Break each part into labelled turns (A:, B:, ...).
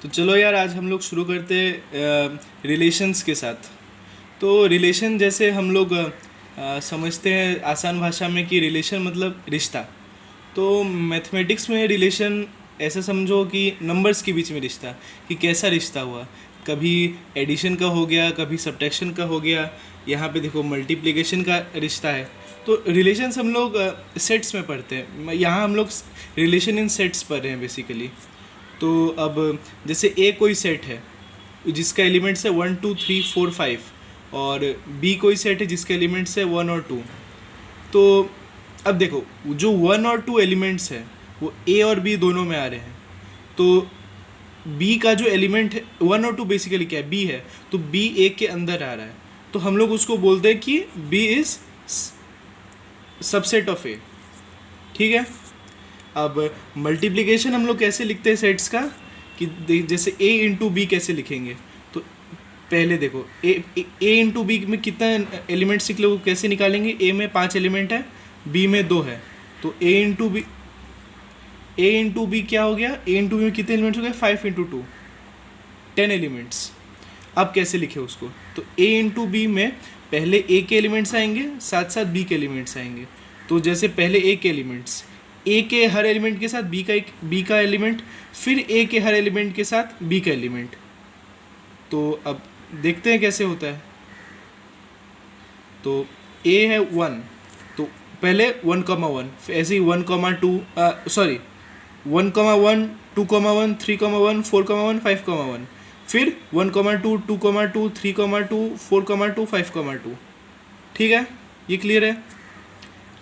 A: तो चलो यार, आज हम लोग शुरू करते रिलेशंस के साथ। तो रिलेशन जैसे हम लोग समझते हैं आसान भाषा में कि रिलेशन मतलब रिश्ता। तो मैथमेटिक्स में रिलेशन ऐसा समझो कि नंबर्स के बीच में रिश्ता, कि कैसा रिश्ता हुआ। कभी एडिशन का हो गया, कभी सब्ट्रैक्शन का हो गया। यहाँ पे देखो मल्टीप्लिकेशन का रिश्ता है। तो रिलेशंस हम लोग सेट्स में पढ़ते हैं। यहाँ हम लोग रिलेशन इन सेट्स पढ़ रहे हैं बेसिकली। तो अब जैसे ए कोई सेट है जिसका एलिमेंट्स है 1 2 3 4 5, और बी कोई सेट है जिसके एलिमेंट्स है 1 और 2। तो अब देखो, जो 1 और 2 एलिमेंट्स है वो ए और बी दोनों में आ रहे हैं। तो बी का जो एलिमेंट है 1 और 2 बेसिकली क्या है, बी है। तो बी ए के अंदर आ रहा है, तो हम लोग उसको बोलते हैं कि बी इज सबसेट ऑफ ए। ठीक है। अब मल्टीप्लिकेशन हम लोग कैसे लिखते हैं सेट्स का, कि जैसे a इंटू बी कैसे लिखेंगे। तो पहले देखो a इंटू बी में कितना एलिमेंट्स निकले वो कैसे निकालेंगे। a में 5 एलिमेंट है, b में 2 है। तो a इंटू बी क्या हो गया, a इंटू बी में कितने एलिमेंट्स हो गए, 5 × 2 10 एलिमेंट्स। अब कैसे लिखे उसको, तो a इंटू बी में पहले a के एलिमेंट्स आएंगे, साथ साथ b के एलिमेंट्स आएंगे। तो जैसे पहले a के एलिमेंट्स, ए के हर एलिमेंट के साथ बी का एलिमेंट, फिर ए के हर एलिमेंट के साथ बी का एलिमेंट। तो अब देखते हैं कैसे होता है। तो ए है 1, तो पहले 1, फिर ऐसे ही 1, 2 सॉरी 1, 1 2, 1 3, 1 4, 1 5, 1, फिर 1, 2 2, 3, 4, 5, 2। ठीक है, ये क्लियर है।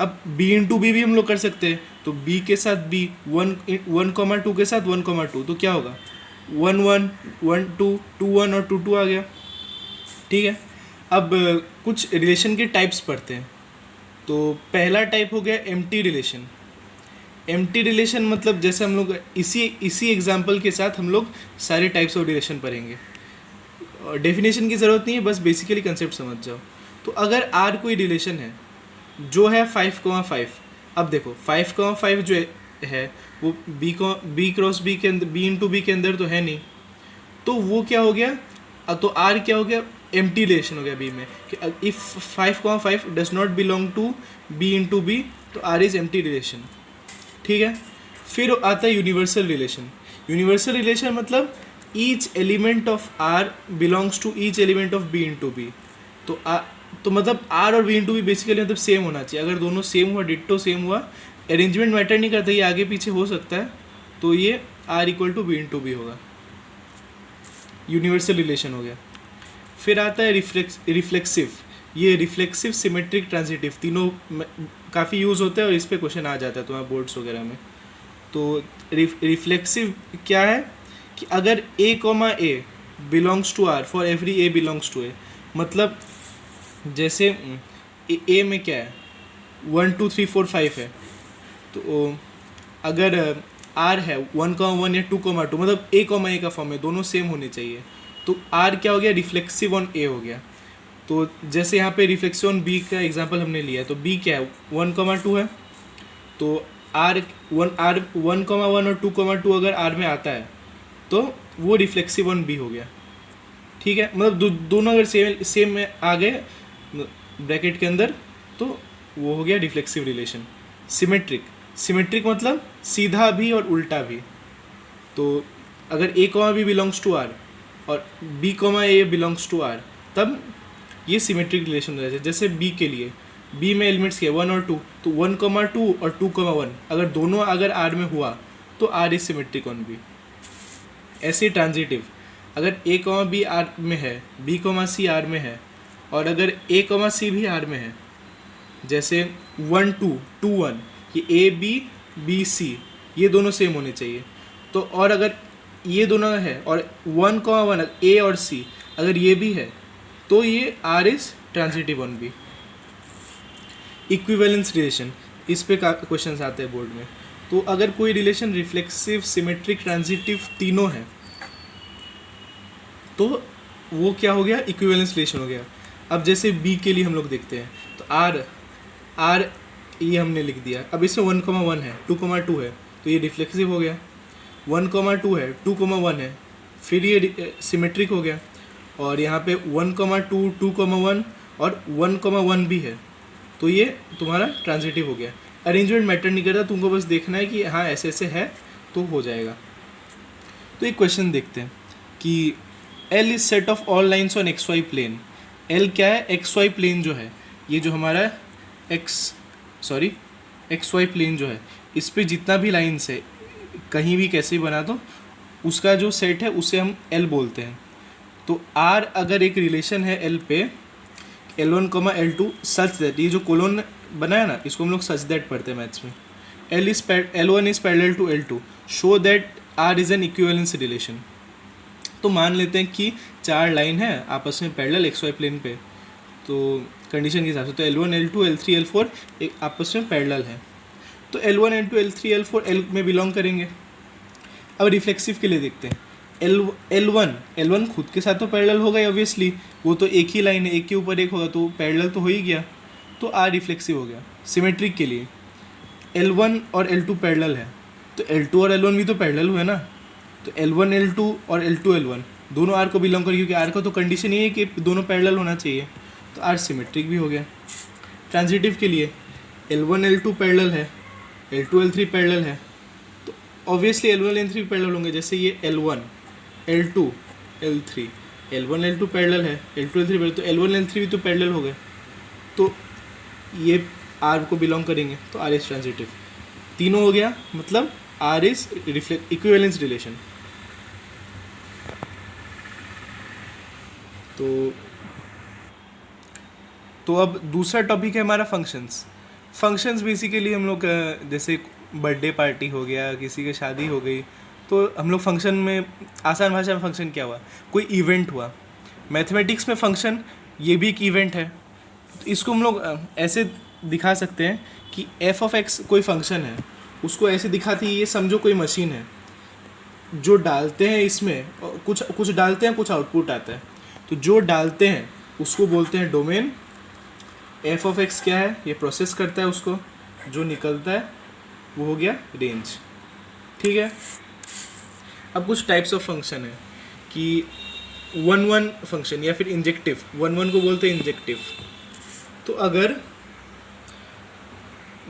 A: अब b इंटू बी भी हम लोग कर सकते हैं। तो b के साथ b 1, 2 के साथ 1, 2, तो क्या होगा 1, 1 1 2 2 1 और 2 2 आ गया। ठीक है। अब कुछ रिलेशन के टाइप्स पढ़ते हैं। तो पहला टाइप हो गया एम्प्टी रिलेशन। एम्प्टी रिलेशन मतलब जैसे हम लोग इसी एग्जाम्पल के साथ हम लोग सारे टाइप्स ऑफ रिलेशन पढ़ेंगे। डेफिनेशन की ज़रूरत नहीं है, बस बेसिकली कंसेप्ट समझ जाओ। तो अगर R कोई रिलेशन है जो है 5, 5, अब देखो 5, 5 जो है वो बी क्रॉस बी के अंदर, बी इंटू बी के अंदर तो है नहीं। तो वो क्या हो गया, तो आर क्या हो गया, एम्प्टी रिलेशन हो गया बी में, कि if 5, 5 does not belong to B into B, तो आर इज एम्प्टी रिलेशन। ठीक है। फिर आता है यूनिवर्सल रिलेशन। यूनिवर्सल रिलेशन मतलब each element of R belongs to each element of B into B. तो मतलब आर और बी इंटू बी बेसिकली मतलब सेम होना चाहिए। अगर दोनों सेम हुआ, डिट्टो सेम हुआ, अरेंजमेंट मैटर नहीं करता, ये आगे पीछे हो सकता है, तो ये R equal to B into B होगा, यूनिवर्सल रिलेशन हो गया। फिर आता है रिफ्लेक्सिव। ये रिफ्लेक्सिव, सिमेट्रिक, ट्रांजिटिव तीनों काफ़ी यूज़ होता है और इस पर क्वेश्चन आ जाता है तुम्हारे बोर्ड्स वगैरह में। तो रिफ्लेक्सिव क्या है, कि अगर a, belongs to R for every a belongs to a, मतलब जैसे ए में क्या है 1 2 3 4 5 है। तो अगर आर है 1, 1 या 2, 2, मतलब a, का फॉर्म है, दोनों सेम होने चाहिए। तो आर क्या हो गया, रिफ्लेक्सिव ऑन ए हो गया। तो जैसे यहाँ पे रिफ्लेक्सिव ऑन बी का एग्जांपल हमने लिया, तो बी क्या है 1, 2 है। तो आर 1, 1 और 2, 2 अगर आर में आता है तो वो रिफ्लेक्सिव ऑन बी हो गया। ठीक है, मतलब दोनों अगर सेम में आ गए ब्रैकेट के अंदर, तो वो हो गया रिफ्लेक्सिव रिलेशन। सिमेट्रिक मतलब सीधा भी और उल्टा भी। तो अगर a, b belongs to R और b, a belongs to R, तब ये सिमेट्रिक रिलेशन हो जाता है। जैसे b के लिए, b में एलिमेंट्स के 1 और 2, तो 1, 2 और 2, 1 अगर दोनों अगर r में हुआ तो r is symmetric on b। ऐसे ट्रांजिटिव, अगर a, b r में है, b, c r में है, और अगर a, c भी r में है, जैसे 1 2 2 1, ये a b b c ये दोनों सेम होने चाहिए। तो और अगर ये दोनों है और 1, 1 a और c अगर ये भी है, तो ये r is transitive on b। Equivalence relation, इस पे क्वेश्चन आते हैं बोर्ड में। तो अगर कोई रिलेशन रिफ्लेक्सिव, सिमेट्रिक, ट्रांजिटिव तीनों है, तो वो क्या हो गया, इक्विवेलेंस रिलेशन हो गया। अब जैसे b के लिए हम लोग देखते हैं, तो r ये हमने लिख दिया। अब इसमें 1, 1 है, 2, 2 है, तो ये रिफ्लेक्सिव हो गया। 1, 2 है, 2, 1 है, फिर ये सिमेट्रिक हो गया, और यहाँ पे 1,2, 2,1 और 1,1 भी है, तो ये तुम्हारा ट्रांजिटिव हो गया। अरेंजमेंट मैटर नहीं करता, तुमको बस देखना है कि हाँ ऐसे ऐसे है तो हो जाएगा। तो एक क्वेश्चन देखते हैं कि L is set of all lines on X Y plane. L क्या है? एक्स वाई प्लेन जो है, ये जो हमारा एक्स वाई प्लेन जो है, इस पे जितना भी लाइन्स है कहीं भी कैसे भी बना दो, उसका जो सेट है उसे हम L बोलते हैं। तो R अगर एक रिलेशन है L पे L1, L2 सच दैट, ये जो कोलोन बनाया ना, इसको हम लोग सच दैट पढ़ते हैं मैथ्स में। L1 is parallel to L2, show that R is an equivalence relation. तो मान लेते हैं कि 4 लाइन है आपस में पैरेलल एक्स वाई प्लेन पे, तो कंडीशन के हिसाब से तो L1, L2, L3, L4 एक आपस में पैरेलल है, तो L1, L2, L3, L4 L में बिलोंग करेंगे। अब रिफ्लेक्सिव के लिए देखते हैं। L1 खुद के साथ तो पैरेलल होगा ही ऑब्वियसली, वो तो एक ही लाइन है, एक के ऊपर एक होगा तो पैरेलल तो हो ही गया, तो R रिफ्लेक्सिव हो गया। सिमेट्रिक के लिए L1 और L2 पैरेलल है, तो L2 और L1 भी तो पैरेलल हुए ना, तो L1 L2 और L2 L1 दोनों R को बिलोंग करें, क्योंकि R का तो कंडीशन ये है कि दोनों पैरेलल होना चाहिए, तो R सिमेट्रिक भी हो गया। ट्रांजिटिव के लिए L1 L2 पैरेलल है, L2 L3 पैरेलल है, तो ऑब्वियसली L1 L3 पैरेलल होंगे। जैसे ये L1 L2 L3, L1 L2 parallel है, L2 L3 पैरेलल, तो L1 L3 भी तो पैरेलल हो गए, तो ये R को बिलोंग करेंगे, तो R इज ट्रांजिटिव। तीनों हो गया, मतलब R इज इक्विवेलेंस रिलेशन। तो अब दूसरा टॉपिक है हमारा फंक्शंस बेसिकली हम लोग जैसे बर्थडे पार्टी हो गया, किसी की शादी हो गई, तो हम लोग फंक्शन में, आसान भाषा में फंक्शन क्या हुआ, कोई इवेंट हुआ। मैथमेटिक्स में फंक्शन ये भी एक इवेंट है, तो इसको हम लोग ऐसे दिखा सकते हैं कि f ऑफ x कोई फंक्शन है, उसको ऐसे दिखाती है, ये समझो कोई मशीन है, जो डालते हैं इसमें कुछ डालते हैं, कुछ आउटपुट आता है, तो जो डालते हैं उसको बोलते हैं डोमेन। f ऑफ x क्या है, ये प्रोसेस करता है उसको, जो निकलता है वो हो गया रेंज। ठीक है, अब कुछ टाइप्स ऑफ फंक्शन है कि 1-1 फंक्शन या फिर इंजेक्टिव, 1-1 को बोलते हैं इंजेक्टिव। तो अगर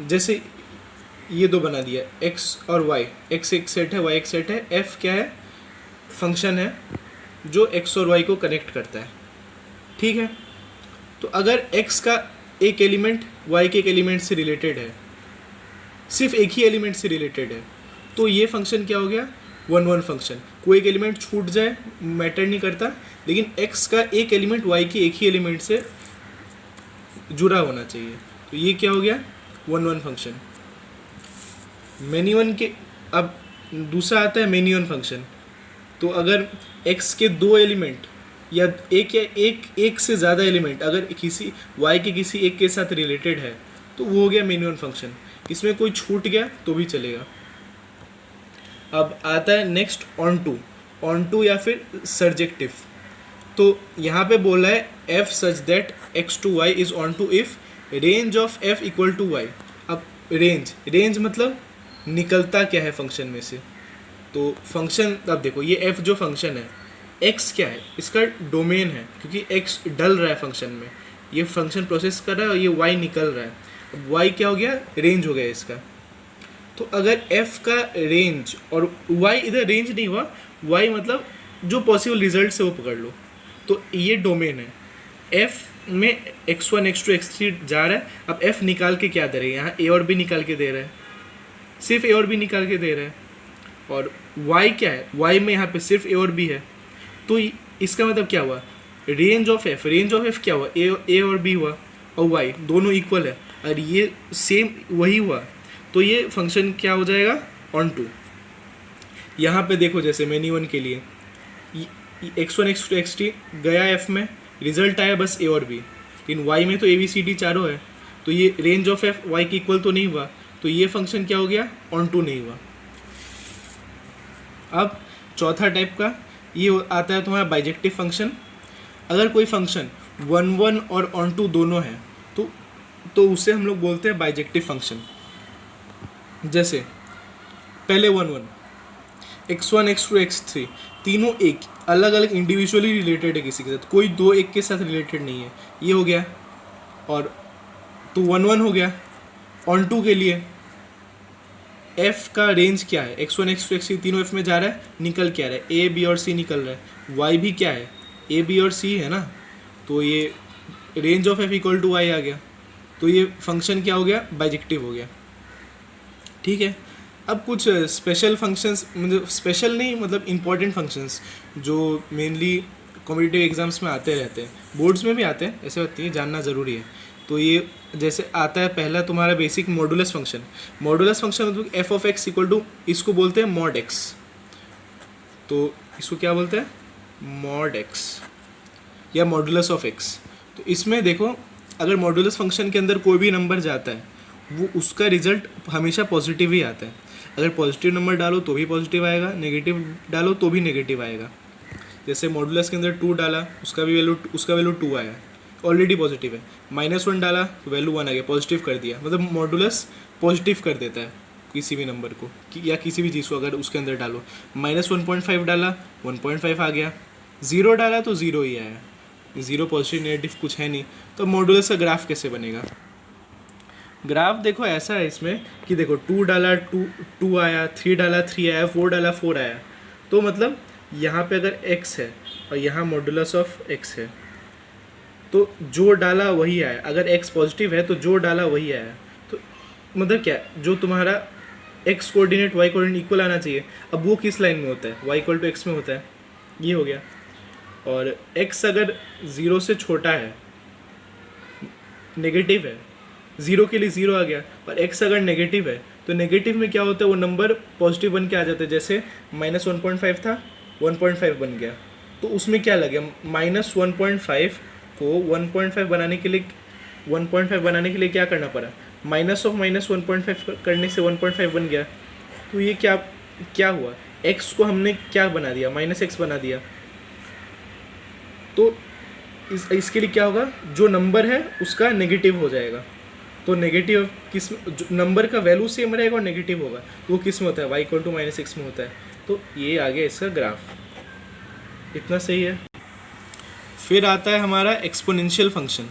A: जैसे ये दो बना दिया x और y, x एक सेट है, y एक सेट है, f क्या है, फंक्शन है जो x और y को कनेक्ट करता है। ठीक है, तो अगर x का एक एलिमेंट y के एक एलिमेंट से रिलेटेड है, सिर्फ एक ही एलिमेंट से रिलेटेड है, तो ये फंक्शन क्या हो गया, 1-1 फंक्शन। कोई एक एलिमेंट छूट जाए मैटर नहीं करता, लेकिन x का एक एलिमेंट y के एक ही एलिमेंट से जुड़ा होना चाहिए, तो ये क्या हो गया, 1-1 फंक्शन। मैनी वन के, अब दूसरा आता है मैनी वन फंक्शन। तो अगर x के दो एलिमेंट या एक से ज़्यादा एलिमेंट अगर किसी y के किसी एक के साथ रिलेटेड है, तो वो हो गया मैनी वन फंक्शन। इसमें कोई छूट गया तो भी चलेगा। अब आता है नेक्स्ट ऑन टू या फिर सर्जेक्टिव। तो यहाँ पे बोला है f such that x to y is onto if range of f equal to y। अब रेंज मतलब निकलता क्या है फंक्शन में से, तो फंक्शन, अब देखो ये f जो फंक्शन है, x क्या है, इसका डोमेन है, क्योंकि x डल रहा है फंक्शन में, ये फंक्शन प्रोसेस कर रहा है और ये y निकल रहा है। अब y क्या हो गया, रेंज हो गया इसका। तो अगर f का रेंज और y, इधर रेंज नहीं हुआ, y मतलब जो पॉसिबल रिजल्ट है वो पकड़ लो, तो ये डोमेन है। f में x1 x2 x3 जा रहा है। अब f निकाल के क्या दे रहा है, यहाँ a और b निकाल के दे रहा है, सिर्फ a और b निकाल के दे रहा है। और y क्या है, y में यहाँ पे सिर्फ a और b है, तो इसका मतलब क्या हुआ, रेंज ऑफ f क्या हुआ, a और b हुआ, और y दोनों इक्वल है, और ये सेम वही हुआ, तो ये फंक्शन क्या हो जाएगा, ऑन टू। यहाँ पे देखो जैसे मैनी वन के लिए x1 x2 x3 गया f में, रिजल्ट आया बस a और b, लेकिन y में तो a b c d चारों है, तो ये रेंज ऑफ f y के इक्वल तो नहीं हुआ, तो ये फंक्शन क्या हो गया, ऑन टू नहीं हुआ। अब चौथा टाइप का ये आता है तुम्हारा बाइजेक्टिव फंक्शन। अगर कोई फंक्शन 1-1 और ऑन टू दोनों है, तो उसे हम लोग बोलते हैं बाइजेक्टिव फंक्शन। जैसे पहले 1-1, x1 x2 x3 तीनों एक अलग अलग इंडिविजुअली रिलेटेड है किसी के साथ, कोई दो एक के साथ रिलेटेड नहीं है, ये हो गया। और तो 1 1 हो गया। ऑन टू के लिए f का रेंज क्या है, x1 x2 x3 तीनों f में जा रहा है, निकल क्या रहा है, a b और c निकल रहा है। y भी क्या है, a b और c है ना, तो ये range of f equal to y आ गया। तो ये फंक्शन क्या हो गया, बाइजेक्टिव हो गया। ठीक है। अब कुछ स्पेशल फंक्शंस, मतलब स्पेशल नहीं, मतलब इंपॉर्टेंट फंक्शंस जो मेनली कॉम्पिटिटिव एग्जाम्स में आते रहते हैं, बोर्ड्स में भी आते हैं, ऐसे होती है, जानना ज़रूरी है। तो ये जैसे आता है पहला तुम्हारा basic modulus function. Modulus function मतलब f of x equal to, इसको बोलते हैं मॉड एक्स। तो इसको क्या बोलते हैं, मॉड एक्स या मॉडुलस ऑफ एक्स। तो इसमें देखो, अगर मॉडुलस फंक्शन के अंदर कोई भी नंबर जाता है वो उसका रिजल्ट हमेशा पॉजिटिव ही आता है। अगर पॉजिटिव नंबर डालो तो भी पॉजिटिव आएगा, नेगेटिव डालो तो भी नेगेटिव आएगा। जैसे मॉडुलस के अंदर 2 डाला, उसका वैल्यू 2 आया, ऑलरेडी पॉजिटिव है। -1 डाला तो वैल्यू 1 आ गया, पॉजिटिव कर दिया, मतलब मॉडुलस पॉजिटिव कर देता है किसी भी नंबर को या किसी भी चीज़ को अगर उसके अंदर डालो। -1.5 डाला 1.5 आ गया, 0 डाला तो 0 ही आया, 0 पॉजिटिव नेगेटिव कुछ है नहीं। तो मॉडुलस का ग्राफ कैसे बनेगा, ग्राफ देखो ऐसा है इसमें कि देखो 2 डाला 2 आया, 3 डाला 3 आया, 4 डाला 4 आया। तो मतलब यहाँ पे अगर x है और यहाँ मॉडुलस ऑफ x है, तो जो डाला वही आया। अगर x पॉजिटिव है तो जो डाला वही आया। तो मतलब क्या, जो तुम्हारा x coordinate y coordinate equal आना चाहिए। अब वो किस लाइन में होता है, y इक्वल टू x में होता है, ये हो गया। और x अगर 0 से छोटा है, नेगेटिव है, 0 के लिए 0 आ गया। और x अगर नेगेटिव है तो नेगेटिव में क्या होता है, वो नंबर पॉजिटिव बन के आ जाता है। जैसे -1.5 था, 1.5 बन गया, तो उसमें क्या लगे, -1.5 को 1.5 बनाने के लिए क्या करना पड़ा, -1.5 करने से 1.5 बन गया। तो ये क्या हुआ, x को हमने क्या बना दिया, -x बना दिया। तो इसके लिए क्या होगा, जो नंबर है उसका नेगेटिव हो जाएगा। तो नेगेटिव किस नंबर का वैल्यू सेम रहेगा और नेगेटिव होगा, तो वो किस में होता है, y इक्वल टू -x में होता है। तो ये आ गया इसका ग्राफ, इतना सही है। फिर आता है हमारा exponential function,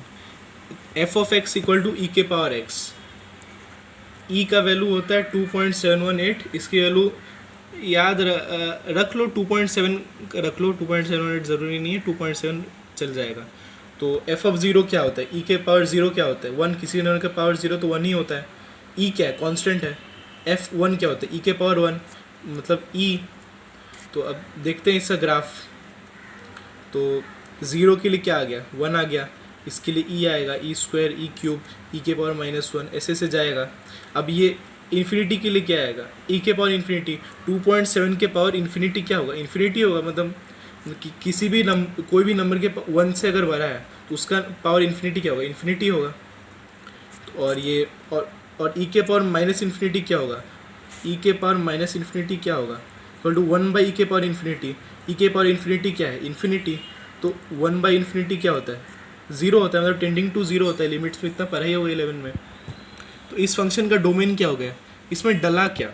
A: F of x equal to e के पावर एक्स। ई का वैल्यू होता है 2.718, इसकी वैल्यू याद रख लो, 2.7 रख लो, 2.718 ज़रूरी नहीं है, 2.7 चल जाएगा। तो एफ ऑफ 0 क्या होता है, ई के पावर 0 क्या होता है, 1, किसी नंबर का पावर 0 तो 1 ही होता है। ई क्या है, कांस्टेंट है। एफ 1 क्या होता है, ई के पावर 1 मतलब ई। तो अब देखते हैं इसका ग्राफ। तो 0 के लिए क्या आ गया, 1 आ गया, इसके लिए ई आएगा, ई स्क्वायर, ई क्यूब, ई के पावर -1, ऐसे जाएगा। अब ये इन्फिनिटी के लिए क्या आएगा, ई के पावर इन्फिनिटी, 2.7 के पावर इन्फिनिटी क्या होगा, इन्फिनिटी होगा। मतलब किसी भी कोई भी नंबर के 1 से अगर बढ़ा है तो उसका पावर इन्फिनिटी क्या होगा, इन्फिनिटी होगा। और ये और ई के पावर -इन्फिनिटी क्या होगा, ई के पावर -इन्फिनिटी क्या होगा, इक्वल टू 1/e के पावर इन्फिनिटी। ई के पावर इन्फिनिटी क्या है, इन्फिनिटी। तो 1/इन्फिनिटी क्या होता है, 0 होता है, मतलब टेंडिंग टू 0 होता है। लिमिट्स में इतना पढ़ा ही होगा 11 में। तो इस फंक्शन का डोमेन क्या हो गया, इसमें डला क्या,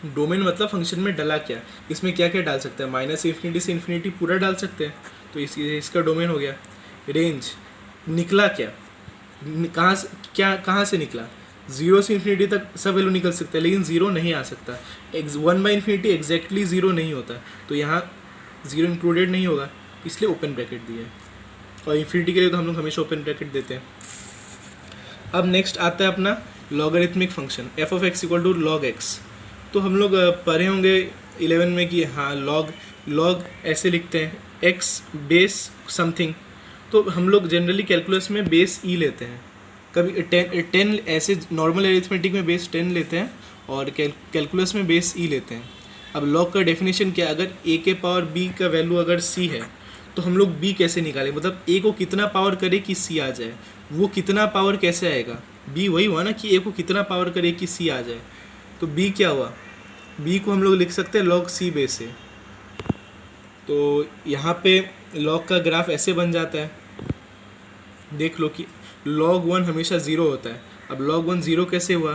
A: डोमेन मतलब फंक्शन में डला क्या, इसमें क्या क्या डाल सकते हैं, -इन्फिनिटी से इन्फिनिटी पूरा डाल सकते हैं। तो इसका डोमेन हो गया। रेंज निकला क्या, कहाँ से निकला, 0 से इन्फिनिटी तक सब वैल्यू निकल सकता है, लेकिन 0 नहीं आ सकता। 1/इन्फिनिटी एग्जैक्टली 0 नहीं होता, तो यहाँ 0 इंक्लूडेड नहीं होगा, इसलिए ओपन ब्रैकेट दिया है। और इन्फिनिटी के लिए तो हम लोग हमेशा ओपन ब्रैकेट देते हैं। अब नेक्स्ट आता है अपना logarithmic function, F of x equal to log X. तो हम लोग पढ़े होंगे 11 में कि हाँ लॉग ऐसे लिखते हैं, एक्स बेस समथिंग। तो हम लोग जनरली कैलकुलस में बेस ई लेते हैं, कभी 10 ऐसे नॉर्मल अरिथमेटिक में बेस 10 लेते हैं और कैलकुलस में बेस ई लेते हैं। अब लॉग का डेफिनेशन क्या है, अगर ए के पावर बी का वैल्यू अगर सी है तो हम लोग बी कैसे निकालें, मतलब ए को कितना पावर करे कि सी आ जाए, वो कितना पावर कैसे आएगा, बी वही हुआ ना कि ए को कितना पावर करे कि सी आ जाए। तो बी क्या हुआ, बी को हम लोग लिख सकते हैं लॉग सी बेस से। तो यहाँ पे लॉग का ग्राफ ऐसे बन जाता है, देख लो कि log 1 हमेशा 0 होता है। अब log 1 0 कैसे हुआ,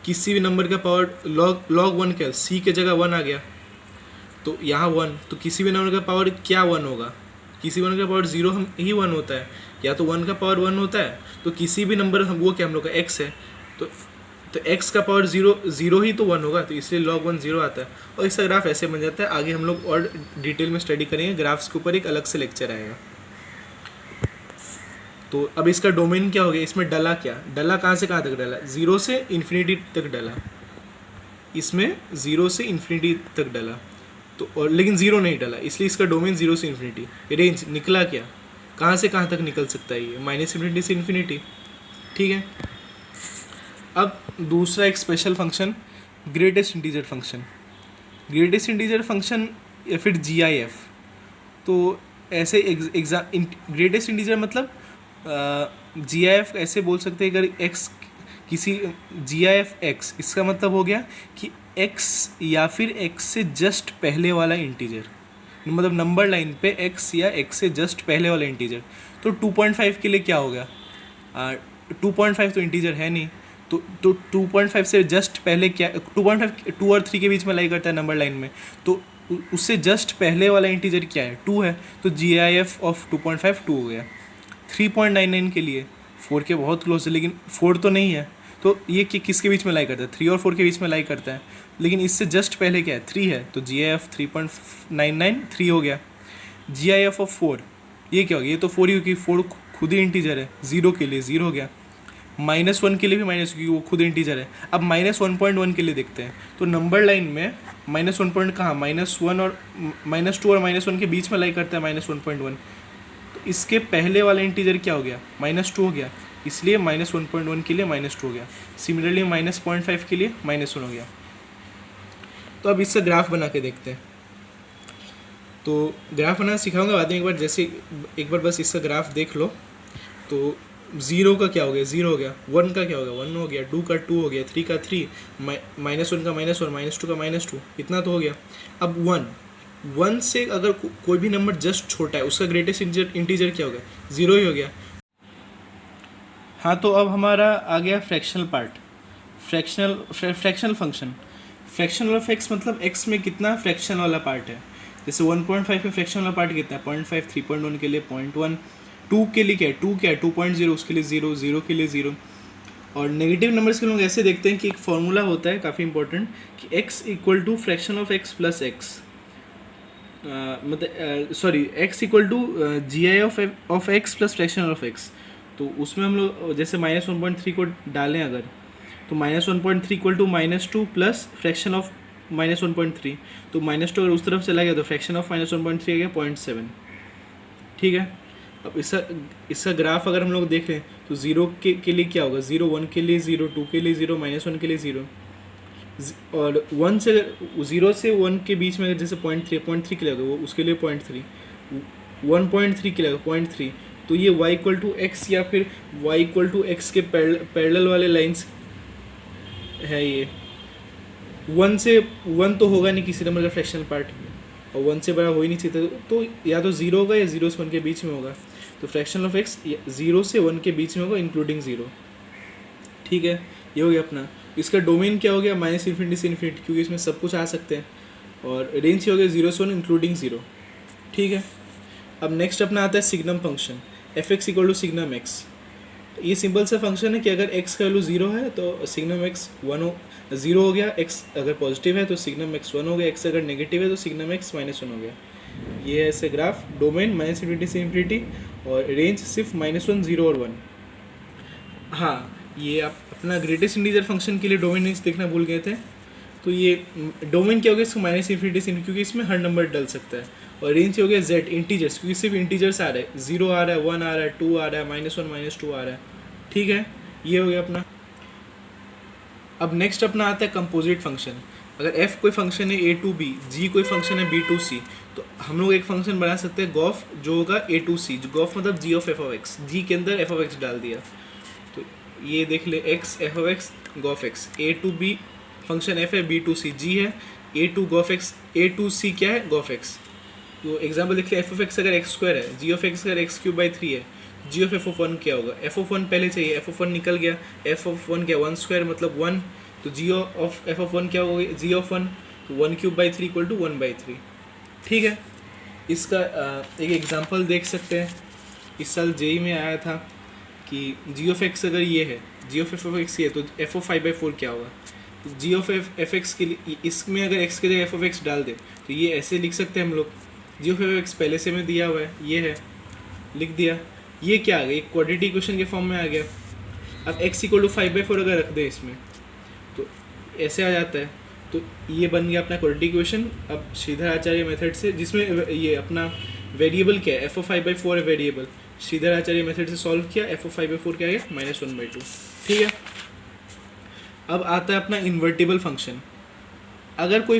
A: किसी भी नंबर का पावर log 1 क्या, c के जगह 1 आ गया, तो यहाँ 1, तो किसी भी नंबर का पावर क्या 1 होगा, किसी भी नंबर का पावर 0 हम ही 1 होता है, या तो 1 का पावर 1 होता है, तो किसी भी नंबर हम वो क्या हम लोग का x है, तो x का पावर 0 ही तो 1 होगा, तो इसलिए log 1 0 आता है। और इसका ग्राफ ऐसे बन जाता है। आगे हम लोग और डिटेल में स्टडी करेंगे, ग्राफ्स के ऊपर एक अलग से लेक्चर आएगा। तो अब इसका डोमेन क्या हो गया, इसमें डला क्या, डला कहाँ से कहाँ तक डला, 0 से इन्फिनिटी तक डला, इसमें 0 से इन्फिनिटी तक डला, तो और लेकिन 0 नहीं डला, इसलिए इसका डोमेन 0 से इन्फिनिटी। रेंज निकला क्या, कहाँ से कहाँ तक निकल सकता है ये, -∞ से इन्फिनिटी। ठीक है। अब दूसरा एक special function, greatest integer function. Greatest integer function या फिर GIF। तो ऐसे ग्रेटेस्ट इंटीजर मतलब GIF ऐसे बोल सकते हैं, अगर x किसी GIF x, इसका मतलब हो गया कि x या फिर x से जस्ट पहले वाला इंटीजर, मतलब नंबर लाइन पे x या x से जस्ट पहले वाला इंटीजर। तो 2.5 के लिए क्या हो गया, 2.5 तो इंटीजर है नहीं, तो 2.5 से जस्ट पहले क्या, 2.5 2 और 3 के बीच में लाई करता है नंबर लाइन में, तो उससे जस्ट पहले वाला इंटीजर क्या है, 2 है, तो GIF ऑफ 2.5 2 हो गया। 3.99 के लिए 4 के बहुत क्लोज है, लेकिन 4 तो नहीं है, तो ये किसके बीच में लाई करता है, 3 और 4 के बीच में लाई करता है, लेकिन इससे जस्ट पहले क्या है, 3 है, तो GIF 3.99 3 हो गया। GIF ऑफ 4 ये क्या हो गया, ये तो 4 ही, क्योंकि 4 खुद ही इंटीजर है, 0 के लिए 0 हो गया, -1 के लिए भी माइनस, क्योंकि वो खुद इंटीजर है। अब -1.1 के लिए देखते हैं, तो नंबर लाइन में -1 पॉइंट कहाँ, -1 और -2 और -1 के बीच में लाई करता है -1.1, तो इसके पहले वाला इंटीजर क्या हो गया, -2 हो गया, इसलिए -1.1 के लिए -2 हो गया। सिमिलरली -0.5 के लिए -1 हो गया। तो अब इसका ग्राफ बना के देखते हैं। तो ग्राफ बनाना सिखाऊंगा बाद में, एक बार जैसे एक बार बस इसका ग्राफ देख लो। तो 0 का क्या हो गया, 0 हो गया, 1 का क्या हो गया, 1 हो गया, 2 का 2 हो गया, 3 का 3, -1 का -1, -2 का -2, इतना तो हो गया। अब 1 से अगर कोई भी नंबर जस्ट छोटा है, उसका ग्रेटेस्ट इंटीजर क्या हो गया, 0 ही हो गया। हाँ, तो अब हमारा आ गया fractional part, fractional function. Fractional of x मतलब x में कितना फ्रैक्शन वाला पार्ट है। जैसे 1.5 में फ्रैक्शन वाला पार्ट कितना है, 0.5, 3.1 के लिए 0.1, 2 के लिए क्या है, 2 क्या है, 2.0, उसके लिए 0, 0 के लिए 0। और नेगेटिव नंबर्स के लोग ऐसे देखते हैं कि एक फॉर्मूला होता है काफ़ी इंपॉर्टेंट, कि x equal to fraction of x plus x, मतलब sorry x equal to GI of x plus fraction of x। तो उसमें हम लोग जैसे -1.3 को डालें अगर, तो -1.3 equal to -2 plus fraction of -1.3, तो -2 अगर उस तरफ चला गया तो फ्रैक्शन ऑफ -1.3 आ गया 0.7। ठीक है। अब इसका ग्राफ अगर हम लोग देखें तो 0 के लिए क्या होगा, 0 1 के लिए 0, 2 के लिए 0, -1 के लिए 0, और 1 से 0 से 1 के बीच में जैसे 0.3 के लिए होगा, वो उसके लिए 0.3, 1.3 के लिए होगा 0.3। तो ये y इक्वल टू एक्स या फिर y इक्वल टू एक्स के पैरेलल वाले लाइंस है। ये 1 से 1 तो होगा नहीं किसी नंबर का फ्रैक्शनल पार्ट, और 1 से बड़ा हो ही नहीं सकता, तो या तो 0 होगा या 0 से 1 के बीच में होगा। तो फ्रैक्शन ऑफ x 0 से 1 के बीच में होगा इंक्लूडिंग 0। ठीक है, ये हो गया अपना। इसका डोमेन क्या हो गया, -∞ से इन्फिनिटी, क्योंकि इसमें सब कुछ आ सकते हैं, और रेंज हो गया 0 से 1 इंक्लूडिंग 0। ठीक है। अब नेक्स्ट अपना आता है signum function, f(x) equal to signum x। ये सिंपल सा फंक्शन है कि अगर x का वैल्यू 0 है तो सिग्नम x 0 हो गया, x अगर पॉजिटिव है तो सिग्नम x 1 हो गया, x अगर नेगेटिव है तो सिग्नम x -1 हो गया। ये ऐसे ग्राफ, डोमेन -∞ से इन्फिनिटी, और रेंज सिर्फ -1, 0 और 1। हाँ, ये आप अपना ग्रेटेस्ट इंटीजर फंक्शन के लिए डोमेन रेंज देखना भूल गए थे। तो ये डोमेन क्या हो गया, इसको -∞ से इन्फिनिटी, क्योंकि इसमें हर नंबर डल सकता है, और रेंज हो गया z इंटीजर्स, क्योंकि सिर्फ इंटीजर्स आ रहे हैं, 0 आ रहा है, 1 आ रहा है, 2 आ रहा है, -1 -2 आ रहा है। ठीक है, ये हो गया अपना। अब नेक्स्ट अपना आता है कंपोजिट फंक्शन। अगर f कोई फंक्शन है a to b, g कोई फंक्शन है b to c, तो हम लोग एक फंक्शन बना सकते हैं गॉफ, जो होगा a to c, गॉफ मतलब g of f of x, g के अंदर f of x डाल दिया, तो ये देख ले x f of x gof x, a to b function f है, b to c g है, a to gof x, a to c क्या है, गॉफ x। तो एग्जाम्पल देख ले, f of x अगर x² है, g of x अगर x³/3 है, g of f of 1 क्या होगा, f of 1 पहले चाहिए, f of 1 निकल गया, f of 1 क्या, 1² मतलब 1, तो g of f of 1 क्या होगा, g of 1, तो 1³/3 इक्वल टू 1/3। ठीक है। इसका एक एग्जांपल देख सकते हैं, इस साल जेई में आया था कि जी ऑफ एक्स अगर ये है, जी ऑफ एफ ऑफ एक्स ये है, तो एफ ऑफ 5/4 क्या होगा। तो जी ऑफ एफ एक्स के लिए इसमें अगर एक्स की जगह एफ ऑफ एक्स डाल दे तो ये ऐसे लिख सकते हैं हम लोग, जी ऑफ एफ एक्स पहले से में दिया हुआ है, ये है, लिख दिया। ये क्या आ गया, एक क्वाड्रेटिक इक्वेशन के फॉर्म में आ गया। अब x इक्वल टू 5/4 अगर रख दे इसमें तो ऐसे आ जाता है। तो ये बन गया अपना क्वाड्रेटिक इक्वेशन। अब श्रीधर आचार्य मेथड से, जिसमें ये अपना वेरिएबल क्या है, एफ ऑफ 5/4 है वेरिएबल, श्रीधर आचार्य मेथड से सॉल्व किया, एफ ऑफ 5/4 क्या है, -1/2। ठीक है। अब आता है अपना इन्वर्टिबल फंक्शन। अगर कोई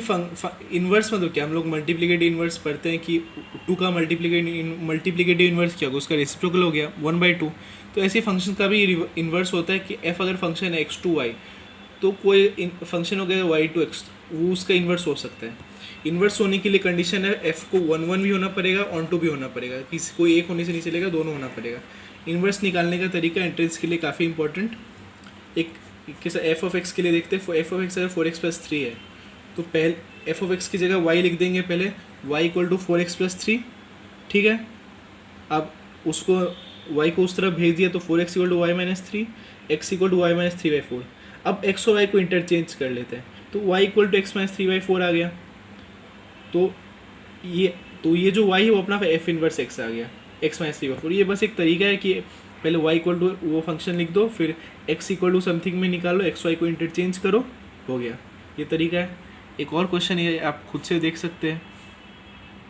A: इन्वर्स मतलब क्या, हम लोग मल्टीप्लिकेटिव इन्वर्स पढ़ते हैं कि 2 का मल्टीप्लिकेटिव इन्वर्स क्या होगा, उसका रेसिप्रोकल हो गया 1/2। तो ऐसे फंक्शन का भी इन्वर्स होता है कि f अगर फंक्शन है x2y तो कोई फंक्शन हो गया y2x, वो उसका इन्वर्स हो सकता है। इन्वर्स होने के लिए कंडीशन है f को 1 भी होना पड़ेगा, ऑन टू भी होना पड़ेगा, किसी कोई एक होने से नहीं चलेगा, दोनों होना पड़ेगा। इन्वर्स निकालने का तरीका एंट्रेंस के लिए काफ़ी इंपॉर्टेंट। एक कैसा एफ ऑफ एक्स के लिए देखते हैं, एफ ऑफ एक्स अगर 4x+3 है तो पहले एफ ऑफ एक्स की जगह y लिख देंगे पहले, y इक्वल टू 4x+3। ठीक है। अब उसको y को उस तरफ भेज दिया तो 4x equal to y-3, x equal to y-3/4। अब x और y को इंटरचेंज कर लेते हैं तो y इक्वल टू x-3/4 आ गया। तो ये जो y है वो अपना f इनवर्स x आ गया, x-3/4। ये बस एक तरीका है कि पहले y इक्वल टू वो फंक्शन लिख दो, फिर x इक्वल टू समथिंग में निकालो, x y को इंटरचेंज करो, हो गया। ये तरीका है। एक और क्वेश्चन ये आप खुद से देख सकते हैं,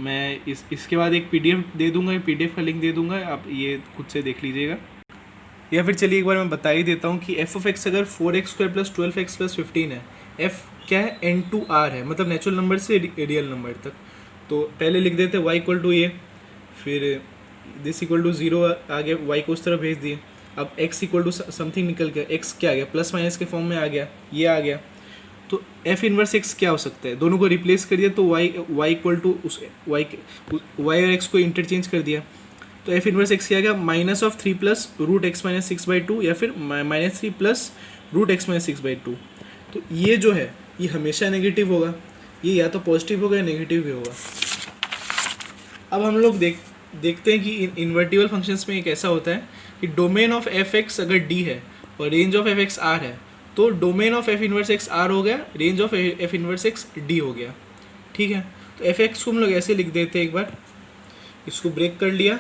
A: मैं इसके बाद एक पीडीएफ दे दूंगा, पीडीएफ का लिंक दे दूंगा, आप ये खुद से देख लीजिएगा। या फिर चलिए एक बार मैं बता ही देता हूँ कि एफ ऑफ एक्स अगर 4x² + 12x + 15 है, f क्या है, n/r है, मतलब नेचुरल नंबर से रियल नंबर तक। तो पहले लिख देते y इक्वल टू ये, फिर दिस इक्वल टू 0 आ गया, y को उस तरह भेज दिए। अब x इक्वल टू समथिंग निकल गया, x क्या आ गया, प्लस माइनस के फॉर्म में आ गया, ये आ गया। तो f इनवर्स x क्या हो सकता है, दोनों को रिप्लेस कर दिया तो y इक्वल टू उस y और x को इंटरचेंज कर दिया तो f इनवर्स x क्या आ गया, -3 + √x-6/2 या फिर -3 + √x-6/2। तो ये जो है ये हमेशा नेगेटिव होगा, ये या तो पॉजिटिव होगा या नेगेटिव भी होगा। अब हम लोग देखते हैं कि इन्वर्टिबल फंक्शंस में एक ऐसा होता है कि डोमेन ऑफ एफ एक्स अगर डी है और range of F X R है तो domain of F inverse X R हो गया, range of F inverse X D हो गया। ठीक है। तो एफ एक्स को हम लोग ऐसे लिख देते हैं, एक बार इसको ब्रेक कर लिया,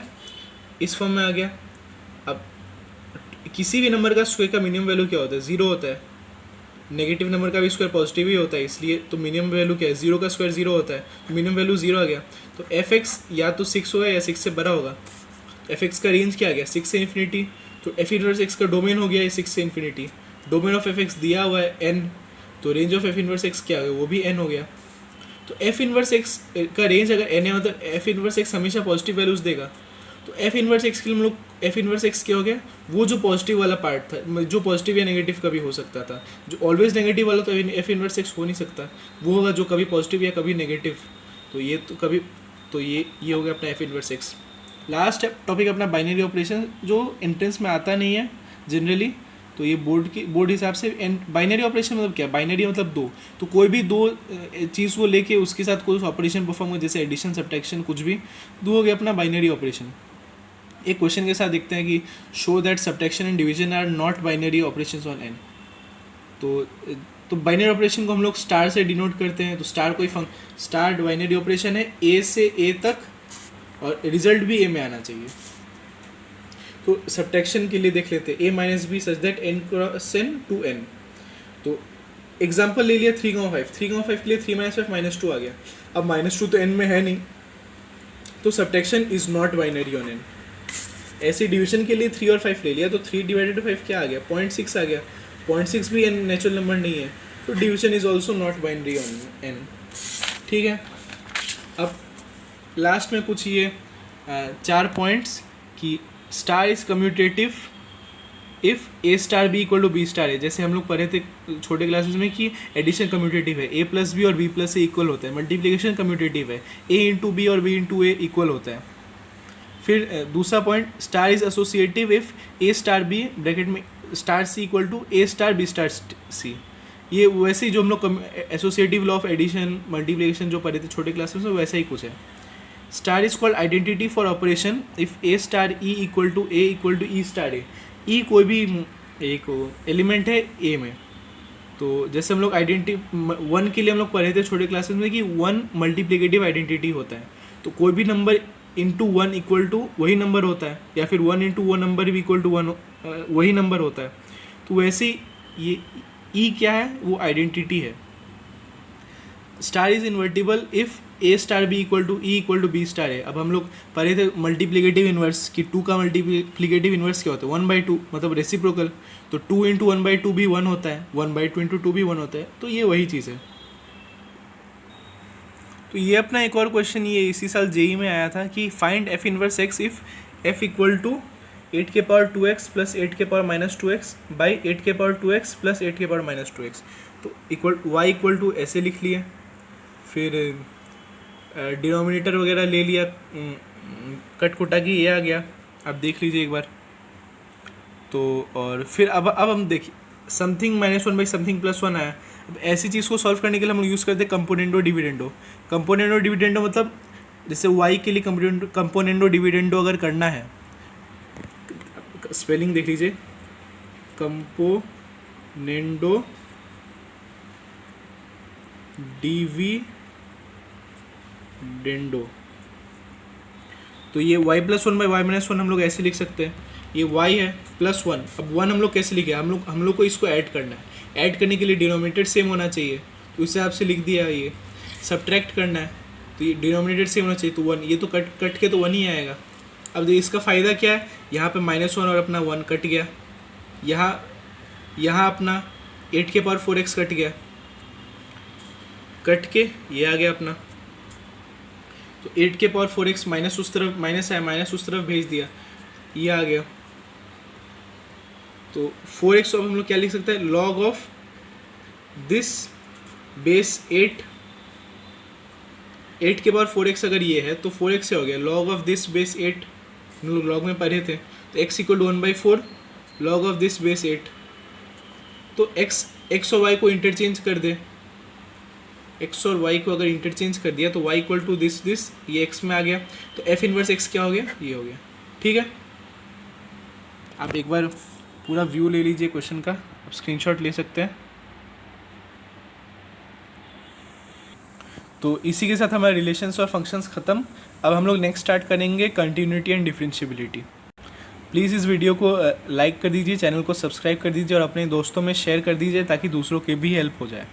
A: इस फॉर्म में आ गया। अब किसी भी नंबर का स्क्वायर का मिनिमम वैल्यू क्या होता है, 0 होता है। नेगेटिव नंबर का भी स्क्वायर पॉजिटिव ही होता है, इसलिए तो मिनिमम वैल्यू क्या है, 0 का स्क्वायर 0 होता है, तो मिनिमम वैल्यू 0 आ गया। तो एफ एक्स या तो 6 होगा या 6 से बड़ा होगा। एफ एक्स का रेंज क्या आ गया, 6 से इन्फिनिटी। तो एफ इनवर्स एक्स का डोमेन हो गया 6 से infinity. Domain of F x दिया हुआ है n, तो range of F inverse x क्या आ गया, वो भी n हो गया। तो एफ इनवर्स एक्स का रेंज अगर n है मतलब एफ इनवर्स एक्स हमेशा पॉजिटिव वैल्यूज देगा। तो एफ इनवर्स एक्स के लिए हम लोग एफ इनवर्स एक्स क्या हो गया, वो जो पॉजिटिव वाला पार्ट था, जो पॉजिटिव या नेगेटिव कभी हो सकता था, जो ऑलवेज नेगेटिव वाला तो एफ इनवर्स एक्स हो नहीं सकता, वो होगा जो कभी पॉजिटिव या कभी नेगेटिव। तो ये हो गया अपना F inverse x. Last topic अपना बाइनरी ऑपरेशन, जो एंट्रेंस में आता नहीं है जनरली, तो ये बोर्ड हिसाब से बाइनरी ऑपरेशन मतलब क्या, बाइनरी मतलब 2, तो कोई भी 2 चीज़ को लेके उसके साथ कोई ऑपरेशन परफॉर्म हो, जैसे एडिशन, सब्ट्रैक्शन, कुछ भी, 2 हो गया अपना बाइनरी ऑपरेशन। एक क्वेश्चन के साथ देखते हैं कि show that subtraction and division are not binary operations on N. तो बाइनरी ऑपरेशन को हम लोग स्टार से डिनोट करते हैं। तो स्टार बाइनरी ऑपरेशन है ए से ए तक और रिजल्ट भी ए में आना चाहिए। तो सब्ट्रैक्शन के लिए देख लेते हैं a - b such that n cross n to n। तो एग्जांपल ले लिया 3,5 के लिए 3 - 5 -2 आ गया। अब -2 तो n में है नहीं, तो subtraction is not binary on n। ऐसे डिवीजन के लिए 3 और 5 ले लिया, तो 3/5 क्या आ गया, 0.6 आ गया। 0.6 भी n नेचुरल नंबर नहीं है, तो division is also not binary on n। ठीक है। अब लास्ट में कुछ ये 4 पॉइंट्स कि star is commutative if a star b equal to b star है। जैसे हम लोग पढ़े थे छोटे क्लासेस में कि एडिशन कम्यूटेटिव है, a + b और b + a इक्वल होता है। मल्टीप्लिकेशन कम्यूटेटिव है, a × b और b × a इक्वल होता है। फिर दूसरा point, star is associative if a star b bracket में star c equal to a star b star c। ये वैसे ही जो हम लोग associative law of addition multiplication जो पढ़े थे छोटे क्लासेस में वैसा ही कुछ है. Star is called identity for operation if A star e equal to e star a. E कोई भी एक एलिमेंट है ए में. तो जैसे हम लोग आइडेंटिटी 1 के लिए हम लोग पढ़े थे छोटे क्लासेस में कि 1 मल्टीप्लिकेटिव आइडेंटिटी होता है. तो कोई भी नंबर इंटू 1 इक्वल टू वही नंबर होता है, या फिर 1 इंटू वो नंबर भी इक्वल टू 1 वही नंबर होता है. तो वैसे ही ये ई क्या है, वो आइडेंटिटी है. Star is invertible if A star B equal to B star है. अब हम लोग पढ़े थे मल्टीप्लिकेटिव इन्वर्स कि 2 का मल्टीप्लिकेटिव इन्वर्स क्या होता है, 1/2 मतलब रेसिप्रोकल. तो 2 इंटू 1/2 भी 1 होता है, 1/2 इंटू 2 भी 1 होता है. तो ये वही चीज़ है. तो ये अपना एक और क्वेश्चन ये इसी साल जेई में आया था कि find F inverse X if F equal to 8^2x plus 8^-2x by 8^2x plus 8^-2x. तो y इक्वल टू ऐसे लिख लिया, फिर डिनोमिनेटर वगैरह ले लिया, कट कुटा की ये आ गया. अब देख लीजिए एक बार. तो और फिर अब हम देखिए समथिंग -1 बाई समथिंग +1 आया. अब ऐसी चीज़ को सॉल्व करने के लिए हम यूज़ करते हैं कंपोनेंडो डिविडेंडो. कंपोनेंडो डिविडेंडो मतलब जैसे y के लिए कंपोनेंडो डिविडेंडो अगर करना है, स्पेलिंग देख लीजिए, कंपोनेंडो डिविडेंडो. तो ये y +1 बाई y -1 हम लोग ऐसे लिख सकते हैं. ये y है +1. अब 1 हम लोग कैसे लिखे, हम लोग को इसको ऐड करना है. ऐड करने के लिए डिनोमिनेटर सेम होना चाहिए, तो इस हिसाब से लिख दिया. ये सब्ट्रैक्ट करना है तो ये डिनोमिनेटर सेम होना चाहिए, तो 1. ये तो कट के तो 1 ही आएगा. अब इसका फ़ायदा क्या है, यहाँ पे -1 और अपना 1 कट गया. यहाँ अपना 8^4x कट गया, कट के ये आ गया अपना. तो 8^4x माइनस उस तरफ माइनस है, माइनस उस तरफ भेज दिया, ये आ गया. तो 4x अब हम लोग क्या लिख सकते हैं, log of this base 8^4x अगर ये है तो 4x से हो गया लॉग ऑफ दिस बेस 8. हम लोग लॉग में पढ़े थे. तो x equal to 1/4 log of this base 8. तो x और y को इंटरचेंज कर दे. x और y को अगर इंटरचेंज कर दिया तो y इक्वल टू दिस ये x में आ गया. तो f इनवर्स x क्या हो गया, ये हो गया. ठीक है. आप एक बार पूरा व्यू ले लीजिए क्वेश्चन का, आप स्क्रीनशॉट ले सकते हैं. तो इसी के साथ हमारे रिलेशंस और फंक्शंस ख़त्म. अब हम लोग नेक्स्ट स्टार्ट करेंगे कंटिन्यूटी एंड डिफरेंशिएबिलिटी. प्लीज़ इस वीडियो को लाइक कर दीजिए, चैनल को सब्सक्राइब कर दीजिए और अपने दोस्तों में शेयर कर दीजिए ताकि दूसरों की भी हेल्प हो जाए.